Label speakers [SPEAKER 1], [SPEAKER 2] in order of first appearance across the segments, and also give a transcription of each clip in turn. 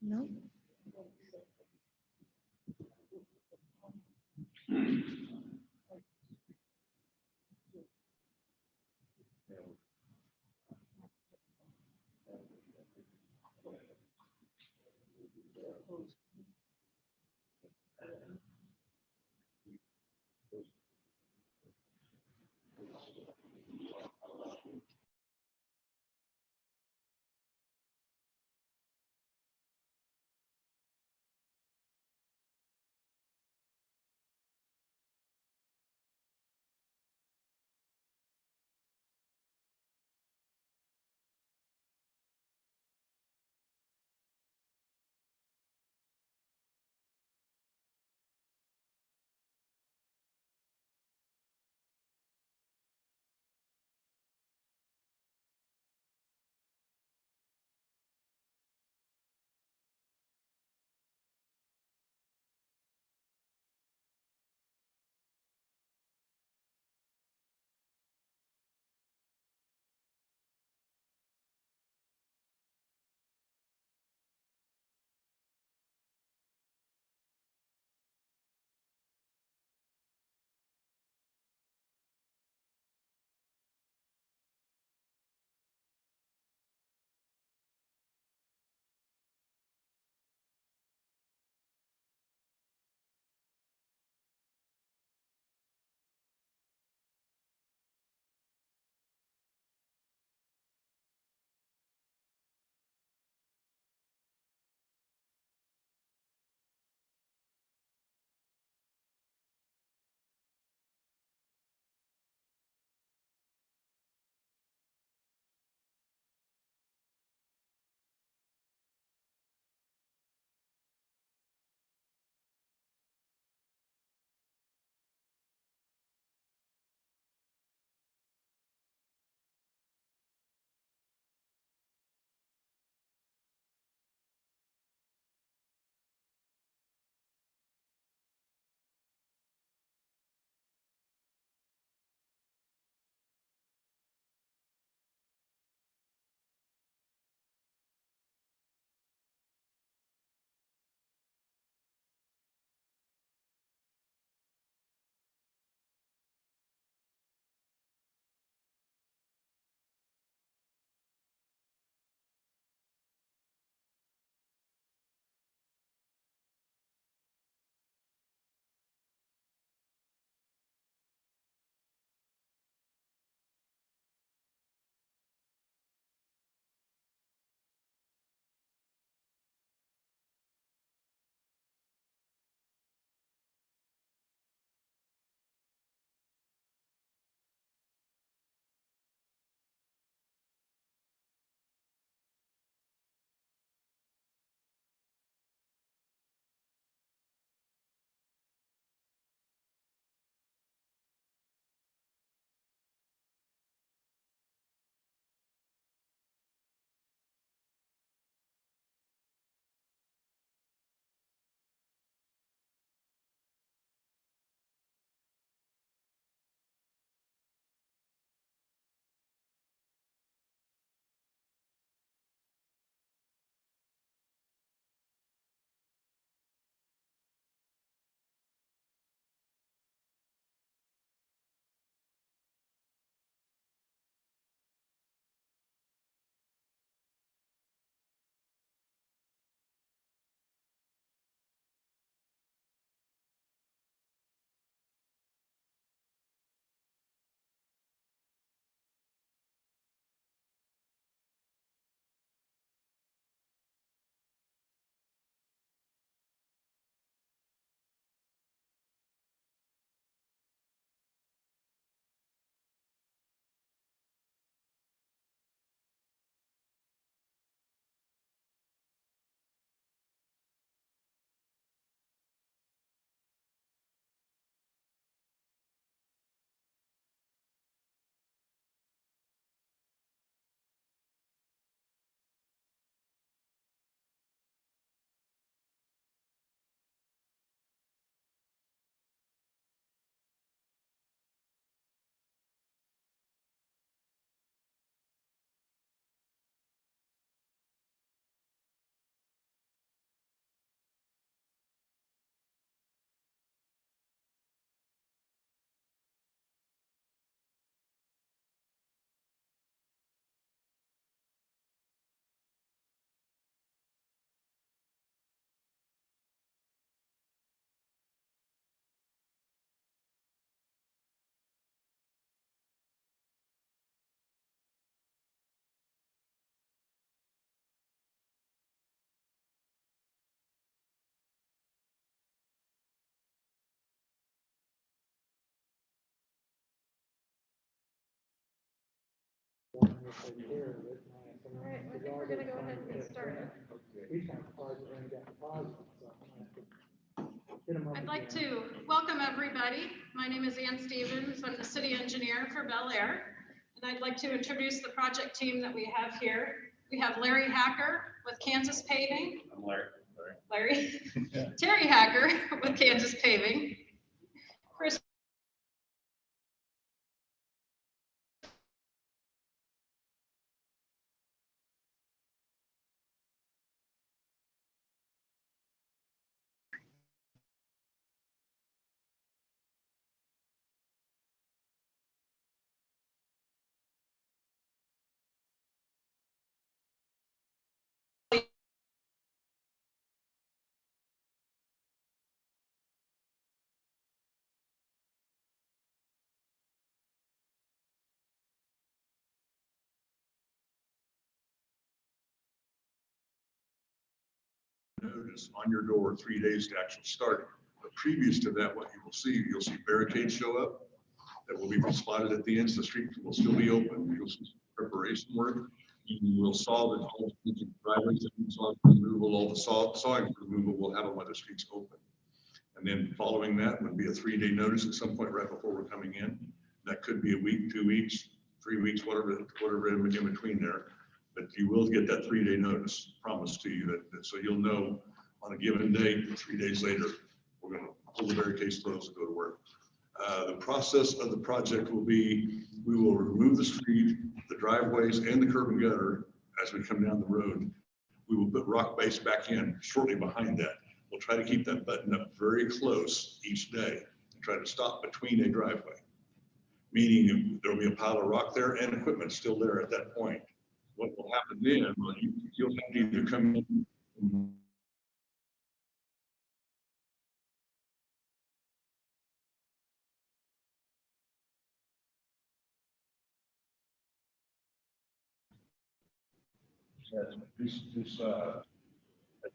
[SPEAKER 1] No. Alright, I think we're gonna go ahead and get started. I'd like to welcome everybody. My name is Ann Stevens. I'm the city engineer for Bel Air. And I'd like to introduce the project team that we have here. We have Larry Hacker with Kansas Paving.
[SPEAKER 2] I'm Larry.
[SPEAKER 1] Larry. Terry Hacker with Kansas Paving. Chris.
[SPEAKER 3] Notice on your door 3 days to actually start. But previous to that, what you will see, you'll see barricades show up that will be spotted at the ends. The street will still be open. You'll see preparation work. You will saw the driveways that you saw removal, all the sawing removal will have them when the streets open. And then following that would be a 3-day notice at some point right before we're coming in. That could be a week, 2 weeks, 3 weeks, whatever in between there. But you will get that 3-day notice promised to you that so you'll know on a given day, 3 days later, we're going to pull the barricades closed and go to work. The process of the project will be, we will remove the street, the driveways and the curb and gutter as we come down the road. We will put rock base back in shortly behind that. We'll try to keep that button up very close each day and try to stop between a driveway. Meaning there'll be a pile of rock there and equipment still there at that point. What will happen then, well, you'll have to either come in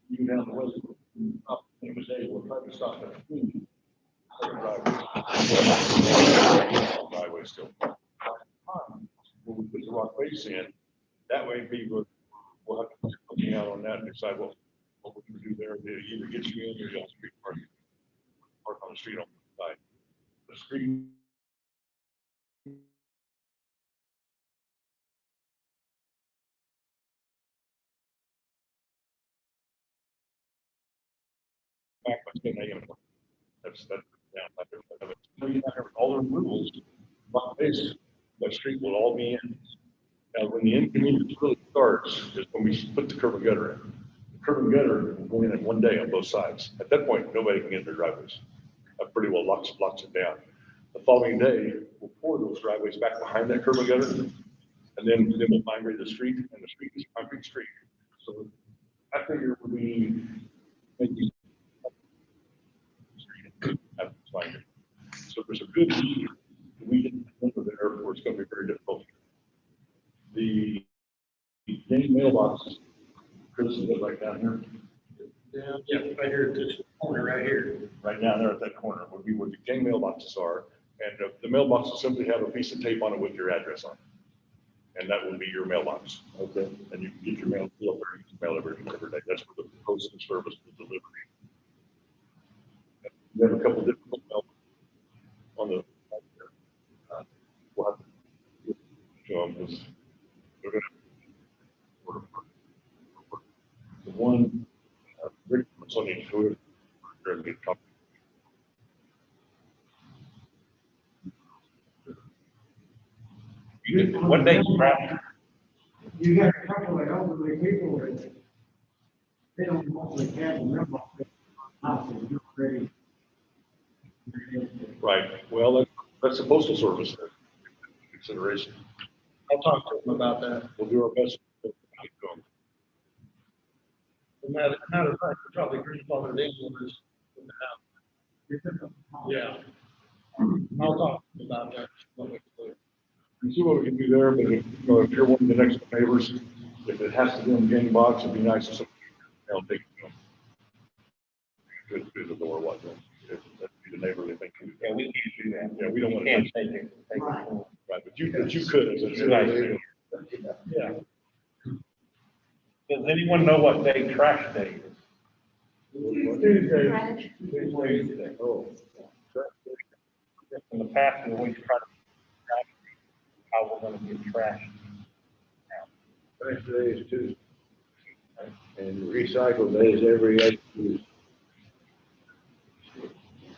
[SPEAKER 3] you down the way up in the day, we'll try to stop that driveway still. When we put the rock base in, that way people will have to be looking out on that and decide what we can do there. They either get you in or you don't street park on the street on the side. The street. Back by 10 a.m. That's down. All the removals, rock base, that street will all be in. Now, when the inconvenience really starts is when we put the curb and gutter in. The curb and gutter will go in at 1 day on both sides. At that point, nobody can get their driveways. That pretty well locks it down. The following day, we'll pour those driveways back behind that curb and gutter, and then we'll migrate the street, and the street is a concrete street. So I figure we maybe so there's a good need. We didn't think of the airport. It's going to be very difficult. The main mailbox, Chris, is it right down here?
[SPEAKER 2] Yeah, right here at this corner, right here.
[SPEAKER 3] Right down there at that corner would be where the gang mailboxes are. And the mailboxes simply have a piece of tape on it with your address on it. And that will be your mailbox. Okay. And you can get your mail delivered. You can mail every day. That's where the postal service will deliver. We have a couple different mailboxes on the we'll have to show them this. We're going to the one Rick Sunday who are going to talk. One day,
[SPEAKER 4] you got a couple of elderly people that they don't normally have a mailbox.
[SPEAKER 3] Right. Well, that's the postal service consideration.
[SPEAKER 2] I'll talk to them about that.
[SPEAKER 3] We'll do our best.
[SPEAKER 2] Matter of fact, we're probably grandfathered in the house. Yeah. I'll talk to them about that.
[SPEAKER 3] And see what we can do there, but if you're one of the next neighbors, if it has to be in the gang box, it'd be nice if somebody else take it through the door, what, that'd be the neighborly thing.
[SPEAKER 2] Yeah, we can't do that.
[SPEAKER 3] Yeah, we don't want to.
[SPEAKER 2] Can't take it.
[SPEAKER 3] Right, but you could, as I said.
[SPEAKER 2] Yeah. Does anyone know what day trash day is? Tuesday. Tuesday.
[SPEAKER 5] Oh.
[SPEAKER 2] In the past, we always try to track how we're gonna get trash.
[SPEAKER 5] Trash day is Tuesday. And recycle day is every other Tuesday.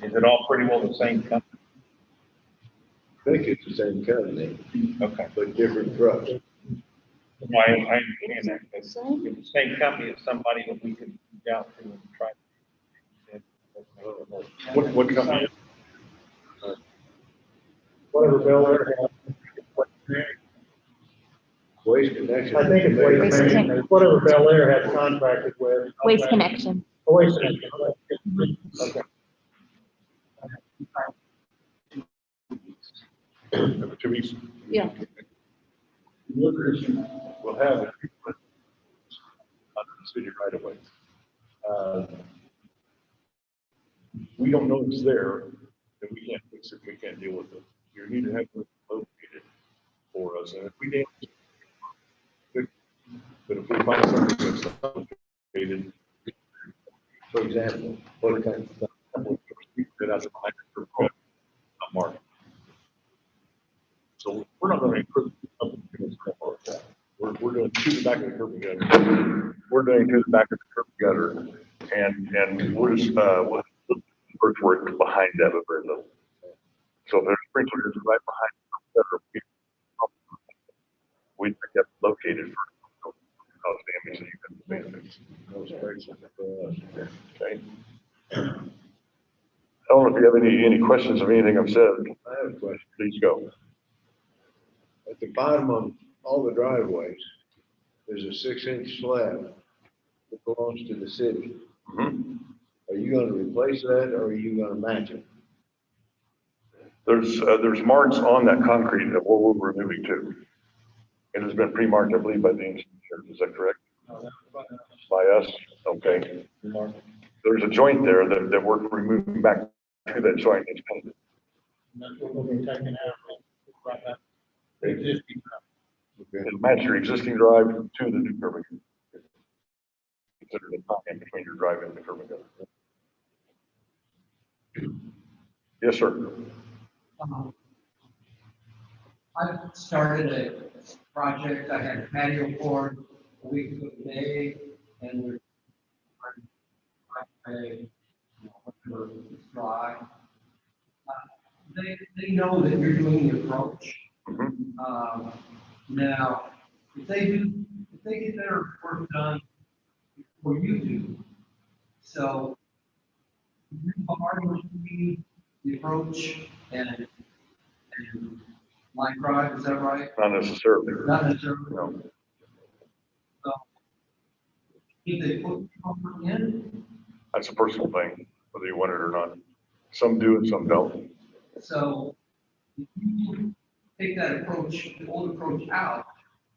[SPEAKER 2] Is it all pretty well the same company?
[SPEAKER 5] I think it's the same company,
[SPEAKER 2] Okay.
[SPEAKER 5] but different trucks.
[SPEAKER 2] No, I understand that, but if the same company is somebody that we can reach out to and try.
[SPEAKER 3] What company?
[SPEAKER 2] Whatever Bel Air has.
[SPEAKER 5] Waste Connection.
[SPEAKER 2] I think it's Waste Connection, whatever Bel Air has contracted with.
[SPEAKER 6] Waste Connection.
[SPEAKER 2] Waste Connection. Okay.
[SPEAKER 3] Every 2 weeks?
[SPEAKER 6] Yeah.
[SPEAKER 3] We'll have it under the city right away. We don't know it's there, and we can't fix it, we can't deal with it. You need to have it located for us, and if we damage it, but if we find something that's not located,
[SPEAKER 5] For example, what kind of stuff?
[SPEAKER 3] that has a behind the curb, not marked. So we're not gonna improve something that's gonna mark that. We're doing to the back of the curb gutter. We're doing to the back of the curb gutter, and we're just, we'll have earthwork behind that, but very little. So if there's sprinklers right behind the curb gutter, we'd get located for cause damage that you can fix.
[SPEAKER 5] No space for us.
[SPEAKER 3] Okay. I don't know if you have any questions of anything I've said.
[SPEAKER 5] I have a question.
[SPEAKER 3] Please go.
[SPEAKER 5] At the bottom of all the driveways, there's a 6-inch slab that belongs to the city.
[SPEAKER 3] Mhm.
[SPEAKER 5] Are you gonna replace that or are you gonna match it?
[SPEAKER 3] There's marks on that concrete of where we're removing to. It has been pre-marked, I believe, by the engineer. Is that correct? By us? Okay. There's a joint there that we're removing back to that joint. It's painted.
[SPEAKER 2] And that's what we'll be taking out. Existing.
[SPEAKER 3] It'll match your existing drive to the new curb and gutter. Consider the time in between your drive and the curb and gutter. Yes, sir.
[SPEAKER 7] I started a project, I had a patio board a week ago today, and we're whatever is dry. They know that you're doing the approach.
[SPEAKER 3] Mhm.
[SPEAKER 7] Now, if they get their work done before you do, so you're harder the approach and line drive, is that right?
[SPEAKER 3] Not necessarily.
[SPEAKER 7] Not necessarily.
[SPEAKER 3] No.
[SPEAKER 7] So, if they put comfort in,
[SPEAKER 3] That's a personal thing, whether you want it or not. Some do and some don't.
[SPEAKER 7] so if you take that approach, the old approach out,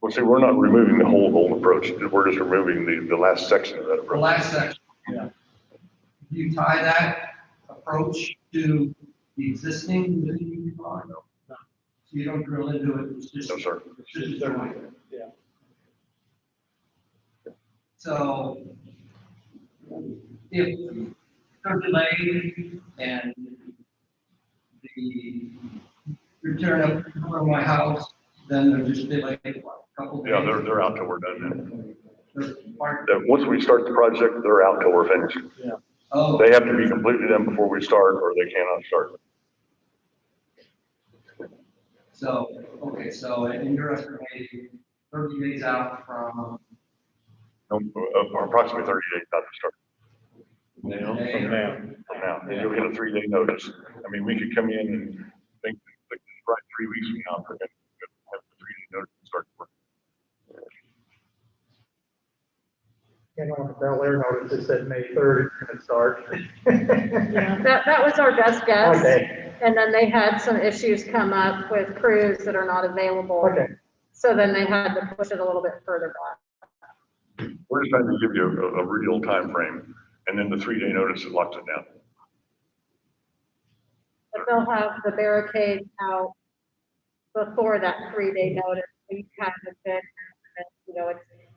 [SPEAKER 3] Well, see, we're not removing the whole old approach. We're just removing the last section of that
[SPEAKER 7] the
[SPEAKER 3] approach.
[SPEAKER 7] last section.
[SPEAKER 2] Yeah.
[SPEAKER 7] You tie that approach to the existing, then you can line. So you don't drill into it, it's just.
[SPEAKER 3] No, sir.
[SPEAKER 7] It's just a joint.
[SPEAKER 2] Yeah.
[SPEAKER 7] So if they're delayed and the return up from my house, then they're just delayed for a couple days.
[SPEAKER 3] Yeah, they're out till we're done.
[SPEAKER 7] They're part-
[SPEAKER 3] Once we start the project, they're out till we're finished.
[SPEAKER 7] Oh,
[SPEAKER 3] They have to be completely done before we start, or they cannot start.
[SPEAKER 7] so, okay, so in your estimating 30 days out from
[SPEAKER 3] Approximately 30 days out to start
[SPEAKER 5] Now,
[SPEAKER 7] today,
[SPEAKER 2] From now.
[SPEAKER 3] from now. And you'll get a 3-day notice. I mean, we could come in and think, like, right 3 weeks from now, we're gonna have the 3-day notice and start work.
[SPEAKER 2] And on the Bel Air notice, it said May 3rd, it's gonna start.
[SPEAKER 1] Yeah, that was our best guess.
[SPEAKER 2] Okay,
[SPEAKER 1] And then they had some issues come up with crews that are not available.
[SPEAKER 2] okay.
[SPEAKER 1] So then they had to push it a little bit further back.
[SPEAKER 3] We're just trying to give you a real time frame, and then the 3-day notice locks it down.
[SPEAKER 1] But they'll have the barricade out before that 3-day notice
[SPEAKER 6] we've had with it. And, you know,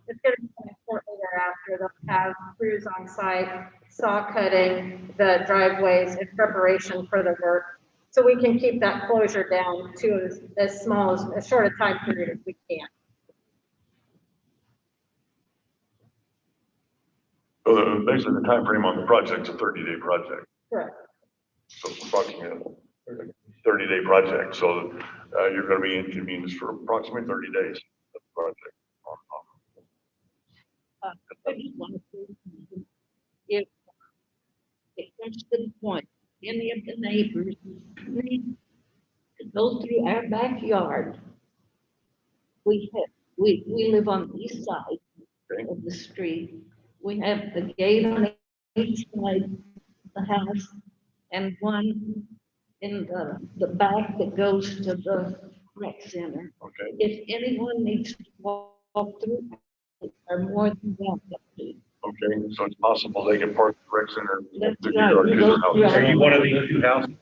[SPEAKER 6] it's going to be shortly thereafter. They'll have crews on site, saw cutting the driveways in preparation for the work. So we can keep that closure down to as small as short a time period as we can.
[SPEAKER 3] So basically the timeframe on the project's a 30-day project.
[SPEAKER 6] Correct.
[SPEAKER 3] So it's approximately a 30-day project. So you're going to be inconvenienced for approximately 30 days of the project.
[SPEAKER 8] I just want to, if it comes to the point, any of the neighbors need to go through our backyard. We live on the east side of the street. We have the gate on each side of the house and one in the back that goes to the rec center.
[SPEAKER 3] Okay.
[SPEAKER 8] If anyone needs to walk through, are more than welcome to.
[SPEAKER 3] Okay, so it's possible they can park the rec center.
[SPEAKER 8] That's
[SPEAKER 3] to
[SPEAKER 8] right.
[SPEAKER 3] their- to their house.
[SPEAKER 8] Right.
[SPEAKER 2] Are you one of these two houses?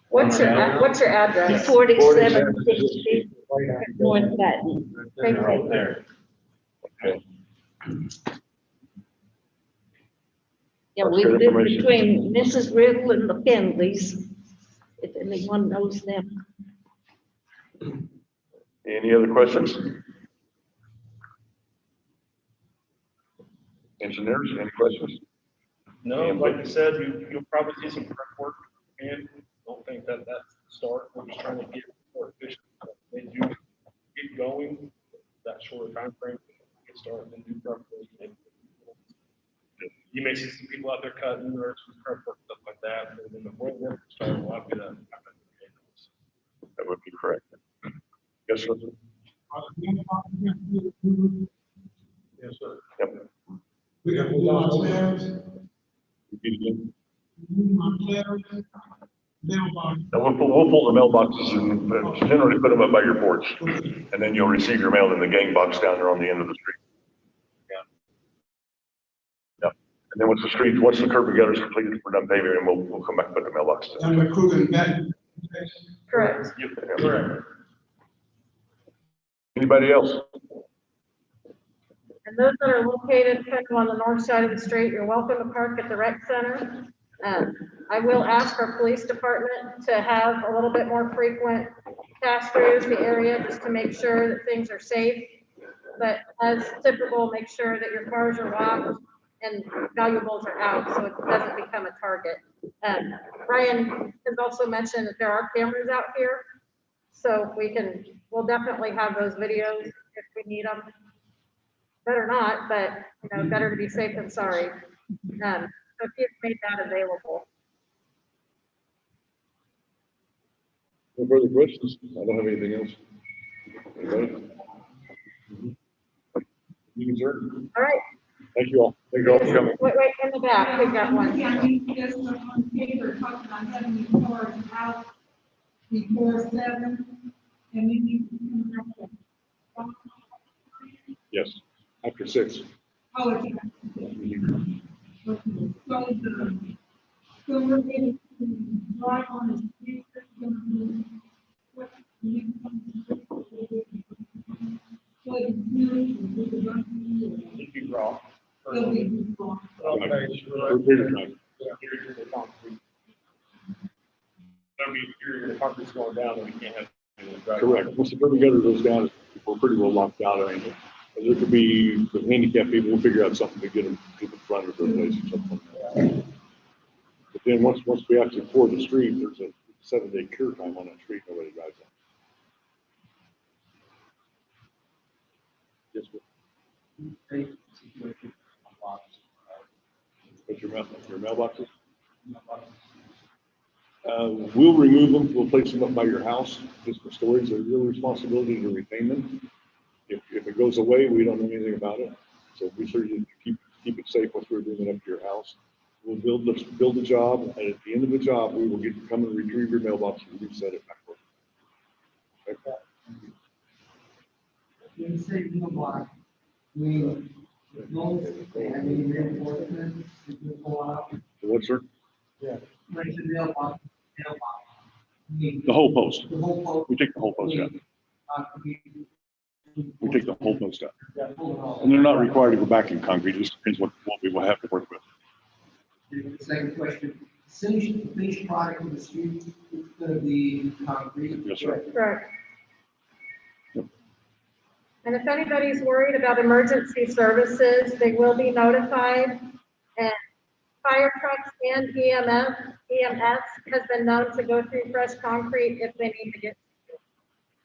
[SPEAKER 6] What's your address?
[SPEAKER 8] 4760 North Battin.
[SPEAKER 2] Right there.
[SPEAKER 3] Okay.
[SPEAKER 8] Yeah,
[SPEAKER 3] That's
[SPEAKER 8] we
[SPEAKER 3] good
[SPEAKER 8] live
[SPEAKER 3] information.
[SPEAKER 8] between Mrs. Riddle and the Finleys, if anyone knows them.
[SPEAKER 3] Any other questions? Engineers, any questions?
[SPEAKER 2] No, like I said, you'll probably see some prep work, and don't think that that's the start. We're just trying to get more efficient. They do get going, that short time frame, get started and do prep work. You may see some people out there cutting or some prep work, stuff like that, and then the more work starts, we'll have to.
[SPEAKER 3] That would be correct. Yes, sir.
[SPEAKER 2] Yes, sir.
[SPEAKER 3] Yep.
[SPEAKER 4] We got to move downstairs.
[SPEAKER 3] Repeat again.
[SPEAKER 4] Mailbox.
[SPEAKER 3] Now, we'll pull the mailboxes and generally put them up by your porch, and then you'll receive your mail in the gang box down there on the end of the street. Yep. And then once the curb and gutter is completed, we're done paving, and we'll come back and put the mailbox down.
[SPEAKER 4] And McCruger and Battin.
[SPEAKER 6] Correct.
[SPEAKER 2] Correct.
[SPEAKER 3] Anybody else?
[SPEAKER 6] And those that are located kind of on the north side of the street, you're welcome to park at the rec center. I will ask our police department to have a little bit more frequent pass throughs the area just to make sure that things are safe. But as typical, make sure that your cars are locked and valuables are out so it doesn't become a target. Brian has also mentioned that there are cameras out here. So we'll definitely have those videos if we need them. Better not, but you know, better to be safe than sorry. So if you've made that available.
[SPEAKER 3] No further questions? I don't have anything else. Anybody? You adjourn.
[SPEAKER 6] All right.
[SPEAKER 3] Thank you all. Thank you all for coming.
[SPEAKER 6] Wait, in the back, we've got one.
[SPEAKER 9] Yeah, we just on paper talking about having the cars out before 7, and we need to come back.
[SPEAKER 3] Yes, after 6.
[SPEAKER 9] Oh, it's. Okay. So we're going to drive on the street. What you
[SPEAKER 2] If you draw.
[SPEAKER 9] It'll be wrong.
[SPEAKER 2] Okay.
[SPEAKER 3] For a period of time.
[SPEAKER 2] Here's the concrete. That'll be, your concrete's going down and we can't have.
[SPEAKER 3] Correct. Once the curb and gutter goes down, we're pretty well locked out. I mean, there could be, for handicapped people, we'll figure out something to get them to the front of their place or something. But then once we actually pour the street, there's a 7-day cure time on that street, nobody drives on. Yes, sir. What's your mailboxes? We'll remove them, we'll place them up by your house, just for storage. They're your responsibility to retain them. If it goes away, we don't know anything about it. So be sure you keep it safe once we bring it up to your house. We'll build the job, and at the end of the job, we will get to come and retrieve your mailbox and reset it back. Okay?
[SPEAKER 7] You say mailbox, I mean, no, I mean, reinforcement, if you pull out,
[SPEAKER 3] So what, sir?
[SPEAKER 7] raise the mailbox.
[SPEAKER 10] The whole post.
[SPEAKER 7] The whole post.
[SPEAKER 10] We take the whole post out. We take the whole post out.
[SPEAKER 7] out.
[SPEAKER 10] And they're not required to go back in concrete, it just depends what we will have to work with.
[SPEAKER 7] The second question, finished product in the street, it's gonna be concrete.
[SPEAKER 10] Yes, sir.
[SPEAKER 6] Correct. And if anybody's worried about emergency services, they will be notified. And fire trucks and EMS has been known to go through fresh concrete if they need to get to you.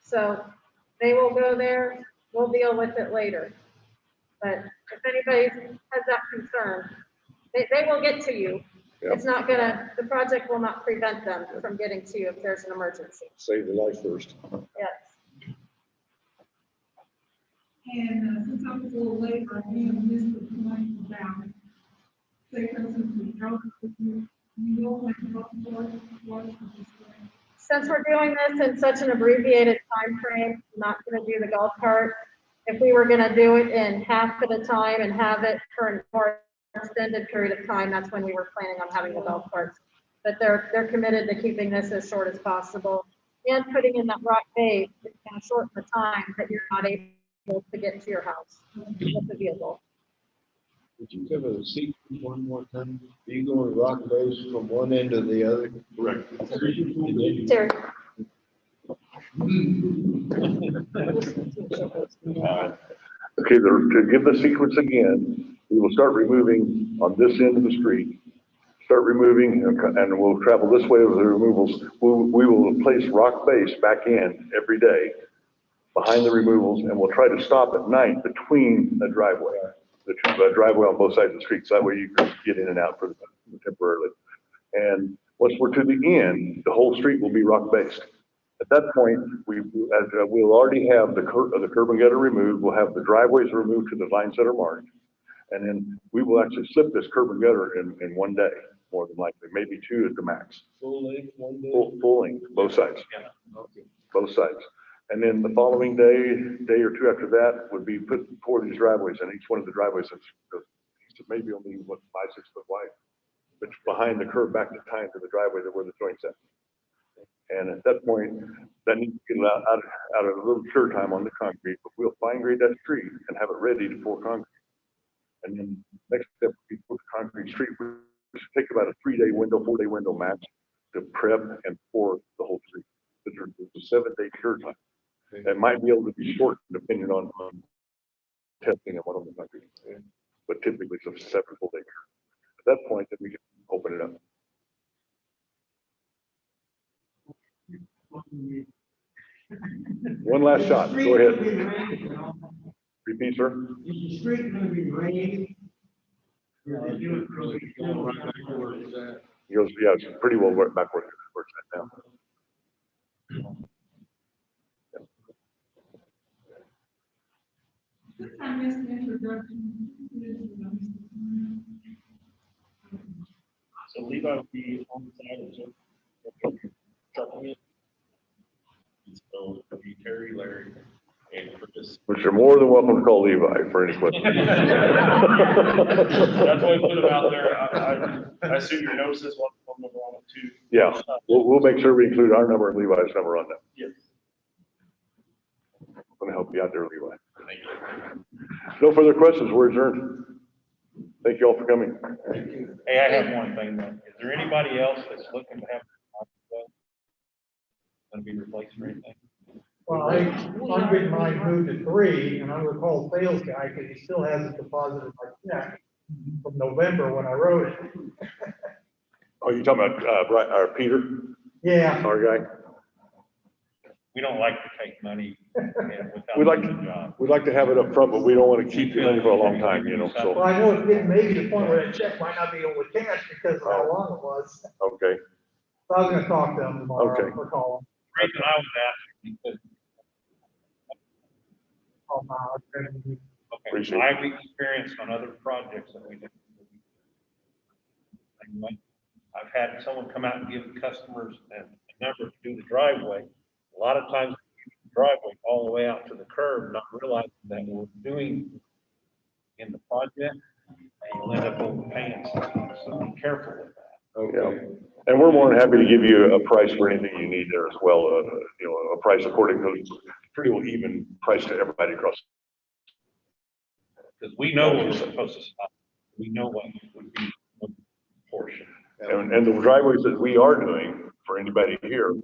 [SPEAKER 6] So they will go there, we'll deal with it later. But if anybody has that concern, they will get to you. It's not gonna, the project will not prevent them from getting to you if there's an emergency.
[SPEAKER 5] Save the life first.
[SPEAKER 6] Yes.
[SPEAKER 9] And since I was a little late, I am missed the point about, say, for instance, we drove with you, you know, like, what is this?
[SPEAKER 6] Since we're doing this in such an abbreviated time frame, I'm not gonna do the golf cart. If we were gonna do it in half of the time and have it for a more extended period of time, that's when we were planning on having the golf carts. But they're committed to keeping this as short as possible and putting in that rock base, it's gonna shorten the time that you're not able to get to your house with the vehicle.
[SPEAKER 5] Would you cover the sequence one more time? Do you go in rock base from one end to the other?
[SPEAKER 10] Correct.
[SPEAKER 6] Terry.
[SPEAKER 11] Okay, to give the sequence again, we will start removing on this end of the street. Start removing and we'll travel this way with the removals. We will place rock base back in every day behind the removals, and we'll try to stop at night between the driveway. The driveway on both sides of the street, so that way you can get in and out for temporarily. And once we're to the end, the whole street will be rock based. At that point, we'll already have the curb and gutter removed. We'll have the driveways removed to the lines that are marked. And then we will actually slip this curb and gutter in one day, more than likely, maybe two at the max.
[SPEAKER 5] Full length, one day?
[SPEAKER 11] Full length, both sides.
[SPEAKER 5] Okay.
[SPEAKER 11] Both sides. And then the following day or two after that would be pour these driveways, and each one of the driveways is maybe only 5-6 foot wide, but behind the curb back to the driveway where the joint's at. And at that point, that needs to get out of a little cure time on the concrete, but we'll fine grade that street and have it ready to pour concrete. And then next step would be pour the concrete street, which should take about a 4-day window max to prep and pour the whole street. It's a 7-day cure time. That might be able to be shortened depending on testing and what on the concrete. But typically it's a 7 full day cure. At that point, then we can open it up. One last shot, go ahead. Repeat, sir.
[SPEAKER 4] Is the street gonna be raised?
[SPEAKER 11] He goes, yeah, it's pretty well back where it's at now.
[SPEAKER 9] Since I missed the introduction.
[SPEAKER 2] So Levi will be on the side of the trucking it. So it'll be Terry, Larry, and for this.
[SPEAKER 11] Which you're more than welcome to call Levi for any questions.
[SPEAKER 2] That's why I put it out there. I assume your notice is one number on it too.
[SPEAKER 11] Yeah, we'll make sure we include our number and Levi's number on that.
[SPEAKER 2] Yes.
[SPEAKER 11] I'm gonna help you out there, Levi.
[SPEAKER 2] Thank you.
[SPEAKER 11] No further questions, we're adjourned. Thank you all for coming.
[SPEAKER 12] Hey, I have one thing though. Is there anybody else that's looking to have going to be replaced or anything?
[SPEAKER 4] Well, I'm getting mine moved to 3, and I'm gonna call the sales guy, because he still hasn't deposited my check from November when I wrote it.
[SPEAKER 11] Oh, you talking about, Brian, or Peter,
[SPEAKER 4] Yeah,
[SPEAKER 11] our guy?
[SPEAKER 12] We don't like to take money without
[SPEAKER 11] We'd like
[SPEAKER 12] doing the job.
[SPEAKER 11] We'd like to have it up front, but we don't want to keep the money for a long time,
[SPEAKER 4] well,
[SPEAKER 11] so,
[SPEAKER 4] I know it's getting maybe to the point where that check might not be able to cash because of how long it was.
[SPEAKER 11] okay.
[SPEAKER 4] So I was gonna talk to him tomorrow,
[SPEAKER 11] Okay.
[SPEAKER 4] or call him.
[SPEAKER 12] The reason I was asking, because, okay,
[SPEAKER 11] Appreciate it.
[SPEAKER 12] I've experienced on other projects that we did. I've had someone come out and give customers a number to do the driveway. A lot of times, the driveway all the way out to the curb, not realizing that we're doing in the project, and you'll end up overpaying something, so be careful with that.
[SPEAKER 5] Okay.
[SPEAKER 11] And we're more than happy to give you a price for anything you need there as well, you know, a price according to, pretty well even price to everybody across.
[SPEAKER 12] Because we know we're supposed to stop. We know what would be one portion.
[SPEAKER 11] And the driveways that we are doing for anybody here,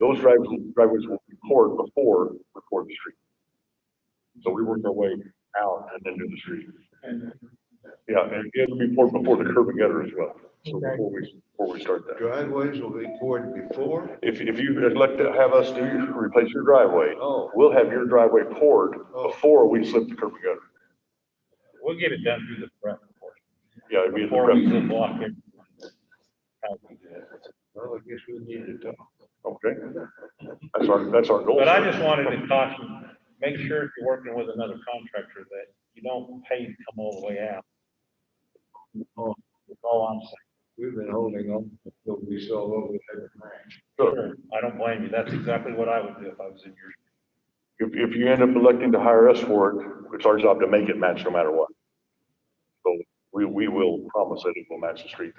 [SPEAKER 11] those driveways will be poured before we pour the street. So we work our way out and then do the street. Yeah, and it'll be poured before the curb and gutter as well. So before we start that.
[SPEAKER 5] Driveways will be poured before?
[SPEAKER 11] If you elect to have us replace your driveway,
[SPEAKER 5] Oh.
[SPEAKER 11] we'll have your driveway poured before we slip the curb and gutter.
[SPEAKER 12] We'll get it done through the prep portion.
[SPEAKER 11] Yeah, it'd be at the
[SPEAKER 12] Before we
[SPEAKER 11] prep.
[SPEAKER 12] block it.
[SPEAKER 5] Well, I guess we need it done.
[SPEAKER 11] Okay. That's our goal.
[SPEAKER 12] But I just wanted to caution, make sure if you're working with another contractor that you don't pay to come all the way out.
[SPEAKER 5] Oh.
[SPEAKER 12] That's all I'm saying.
[SPEAKER 5] We've been holding on until we saw what we had to match.
[SPEAKER 11] Sure.
[SPEAKER 12] I don't blame you. That's exactly what I would do if I was in your.
[SPEAKER 11] If you end up electing to hire us for it, it's our job to make it match no matter what. So we will promise that it will match the street.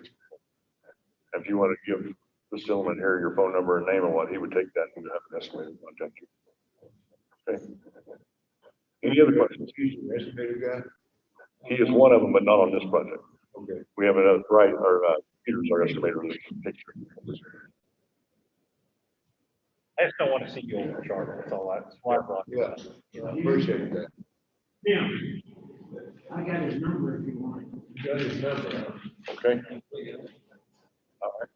[SPEAKER 11] If you want to give this gentleman here your phone number and name and what, he would take that and have an estimated contact you. Okay. Any other questions?
[SPEAKER 5] He's the estimator guy?
[SPEAKER 11] He is one of them, but not on this project.
[SPEAKER 5] Okay.
[SPEAKER 11] We have another, right, Peter's our estimator. That can take care of this.
[SPEAKER 12] I just don't want to see you overcharged. That's all that's why I brought it up.
[SPEAKER 5] Yeah, I appreciate that.
[SPEAKER 7] Yeah. I got his number if you want.
[SPEAKER 5] You got his number.
[SPEAKER 11] Okay. All right.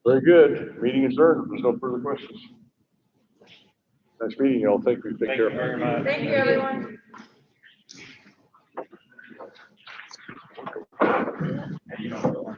[SPEAKER 11] Very good. Meeting adjourned. There's no further questions. Next meeting, y'all. Take
[SPEAKER 12] Thank
[SPEAKER 11] care.
[SPEAKER 12] you very much.
[SPEAKER 6] Thank you, everyone.
[SPEAKER 12] You know,